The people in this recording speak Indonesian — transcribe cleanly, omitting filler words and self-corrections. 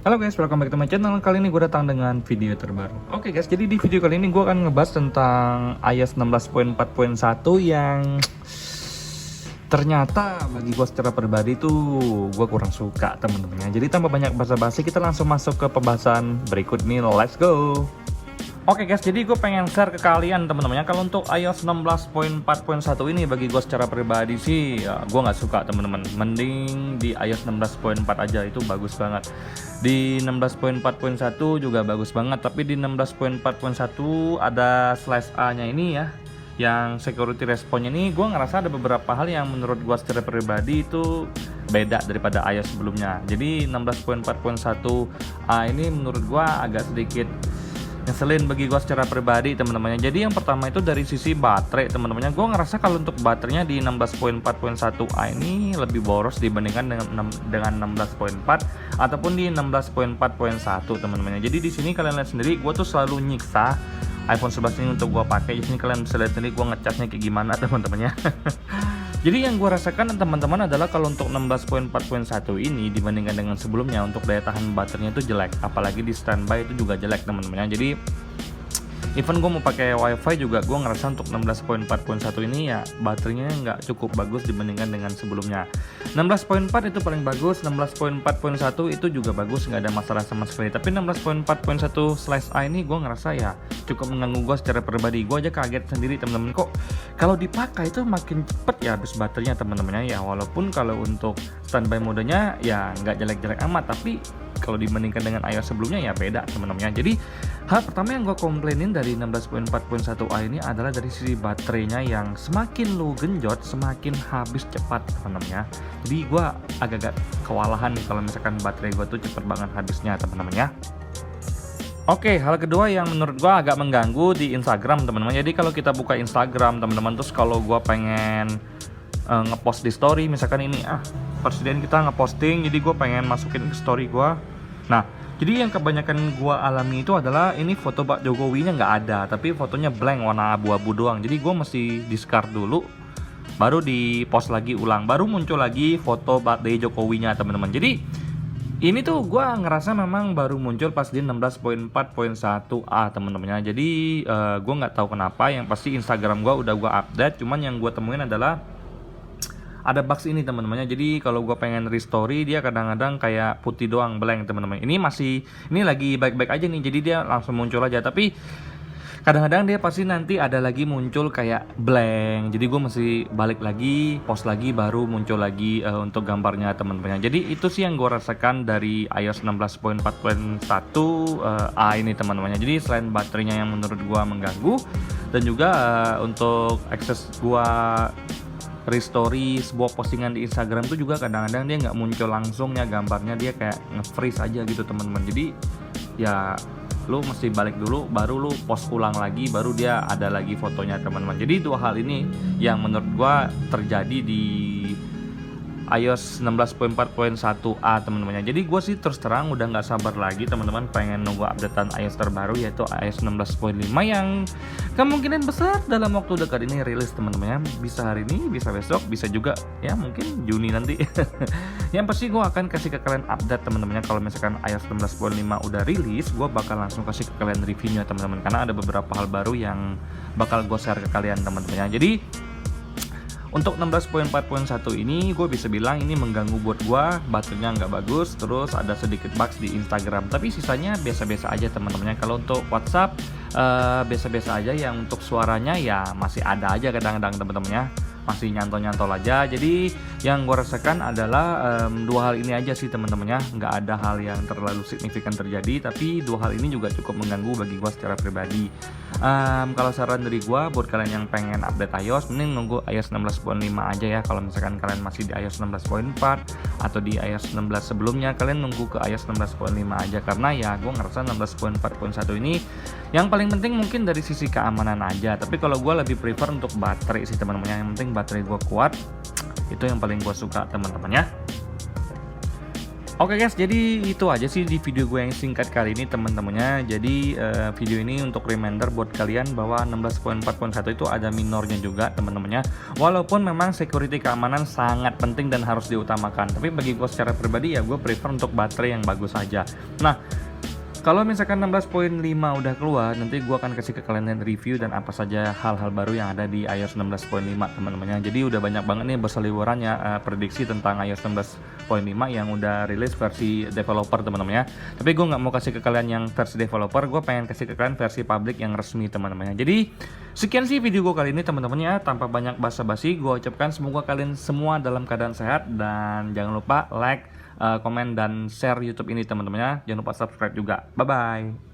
Halo guys, welcome back to my channel. Kali ini gue datang dengan video terbaru. Oke guys, jadi di video kali ini gue akan ngebahas tentang iOS 16.4.1 yang ternyata bagi gue secara pribadi tuh gue kurang suka teman-temannya. Jadi tanpa banyak basa-basi, kita langsung masuk ke pembahasan berikut nih. Let's go. Oke guys, jadi gue pengen share ke kalian teman-temannya. Kalau untuk iOS 16.4.1 ini bagi gue secara pribadi sih ya, gue nggak suka teman-teman. Mending di iOS 16.4 aja, itu bagus banget. Di 16.4.1 juga bagus banget, tapi di 16.4.1 ada /a nya ini ya, yang security response ini gue ngerasa ada beberapa hal yang menurut gue secara pribadi itu beda daripada iOS sebelumnya. Jadi 16.4.1a ini menurut gue agak sedikit ngeselin bagi gue secara pribadi teman-temannya. Jadi yang pertama itu dari sisi baterai teman-temannya. Gue ngerasa kalau untuk baterainya di 16.4.1a ini lebih boros dibandingkan dengan 16.4 ataupun di 16.4.1 teman-temannya. Jadi di sini kalian lihat sendiri, gue tuh selalu nyiksa iPhone 11 ini untuk gue pakai. Di sini kalian bisa lihat sendiri gue ngecasnya kayak gimana teman-temannya. Jadi yang gue rasakan teman-teman adalah kalau untuk 16.4.1 ini dibandingkan dengan sebelumnya, untuk daya tahan baterainya itu jelek, apalagi di standby itu juga jelek teman-teman. Jadi even gue mau pakai wifi juga gue ngerasa untuk 16.4.1 ini ya baterainya nggak cukup bagus dibandingkan dengan sebelumnya. 16.4 itu paling bagus, 16.4.1 itu juga bagus, nggak ada masalah sama sekali. Tapi 16.4.1/a ini gue ngerasa ya cukup mengganggu gue secara pribadi. Gue aja kaget sendiri teman-teman, kok kalau dipakai itu makin cepet ya habis baterainya teman-teman ya. Walaupun kalau untuk standby modenya ya nggak jelek-jelek amat, tapi kalau dibandingkan dengan iOS sebelumnya ya beda teman-teman. Jadi hal pertama yang gue komplainin dari 16.4.1a ini adalah dari sisi baterainya yang semakin lu genjot semakin habis cepat teman-teman. Jadi gue agak-agak kewalahan nih kalau misalkan baterai gue tuh cepet banget habisnya teman-teman. Oke, hal kedua yang menurut gue agak mengganggu di Instagram teman-teman. Jadi kalau kita buka Instagram teman-teman, terus kalau gue pengen ngepost di story, misalkan ini presiden kita ngeposting, jadi gue pengen masukin ke story gue. Nah, jadi yang kebanyakan gue alami itu adalah ini foto Pak Jokowinya nggak ada, tapi fotonya blank warna abu-abu doang. Jadi gue mesti discard dulu, baru di post lagi ulang, baru muncul lagi foto birthday Jokowinya teman-teman. Jadi ini tuh gue ngerasa memang baru muncul pas di 16.4.1a teman-temannya. Jadi gue nggak tahu kenapa, yang pasti Instagram gue udah gue update, cuman yang gue temuin adalah ada bugs ini teman-temannya. Jadi kalau gue pengen restory dia kadang-kadang kayak putih doang, blank teman-teman. Ini lagi baik-baik aja nih, jadi dia langsung muncul aja. Tapi kadang-kadang dia pasti nanti ada lagi muncul kayak blank. Jadi gue mesti balik lagi, post lagi, baru muncul lagi untuk gambarnya teman-teman. Jadi itu sih yang gue rasakan dari iOS 16.4.1a ini teman-teman. Jadi selain baterainya yang menurut gue mengganggu, dan juga untuk akses gue restory sebuah postingan di Instagram tuh juga kadang-kadang dia nggak muncul langsung ya gambarnya, dia kayak nge-freeze aja gitu teman-teman. Jadi ya lu mesti balik dulu, baru lu post ulang lagi, baru dia ada lagi fotonya teman-teman. Jadi dua hal ini yang menurut gua terjadi di iOS 16.4.1a teman-teman. Jadi gue sih terus terang udah nggak sabar lagi teman-teman, pengen nunggu updatean iOS terbaru yaitu iOS 16.5 yang kemungkinan besar dalam waktu dekat ini rilis teman-teman. Bisa hari ini, bisa besok, bisa juga ya mungkin Juni nanti. Yang pasti gue akan kasih ke kalian update teman-teman. Kalau misalkan iOS 16.5 udah rilis, gue bakal langsung kasih ke kalian reviewnya teman-teman, karena ada beberapa hal baru yang bakal gue share ke kalian teman-teman. Jadi untuk 16.4.1 ini gue bisa bilang ini mengganggu buat gue, baterainya nggak bagus, terus ada sedikit bugs di Instagram, tapi sisanya biasa-biasa aja teman-temannya. Kalau untuk WhatsApp biasa-biasa aja, yang untuk suaranya ya masih ada aja kadang-kadang teman-temannya, masih nyantol-nyantol aja. Jadi yang gue rasakan adalah dua hal ini aja sih teman-temannya, nggak ada hal yang terlalu signifikan terjadi, tapi dua hal ini juga cukup mengganggu bagi gue secara pribadi. Kalau saran dari gue buat kalian yang pengen update iOS, mending nunggu iOS 16.5 aja ya. Kalau misalkan kalian masih di iOS 16.4 atau di iOS 16 sebelumnya, kalian nunggu ke iOS 16.5 aja, karena ya gue ngerasa 16.4.1 ini yang paling penting mungkin dari sisi keamanan aja. Tapi kalau gue lebih prefer untuk baterai sih teman-teman, yang penting baterai gue kuat, itu yang paling gue suka teman-teman ya. Oke guys, jadi itu aja sih di video gue yang singkat kali ini teman-temannya. Jadi video ini untuk reminder buat kalian bahwa 16.4.1 itu ada minornya juga teman-temannya. Walaupun memang security keamanan sangat penting dan harus diutamakan, tapi bagi gue secara pribadi ya gue prefer untuk baterai yang bagus saja. Nah, kalau misalkan 16.5 udah keluar, nanti gue akan kasih ke kalian review dan apa saja hal-hal baru yang ada di iOS 16.5 teman-temannya. Jadi udah banyak banget nih berseliweran ya prediksi tentang iOS 16.5 yang udah rilis versi developer teman-temannya. Tapi gue nggak mau kasih ke kalian yang versi developer, gue pengen kasih ke kalian versi publik yang resmi teman-temannya. Jadi sekian sih video gue kali ini teman-temannya, tanpa banyak basa-basi gue ucapkan semoga kalian semua dalam keadaan sehat dan jangan lupa like, komen dan share YouTube ini teman-temannya. Jangan lupa subscribe juga. Bye bye.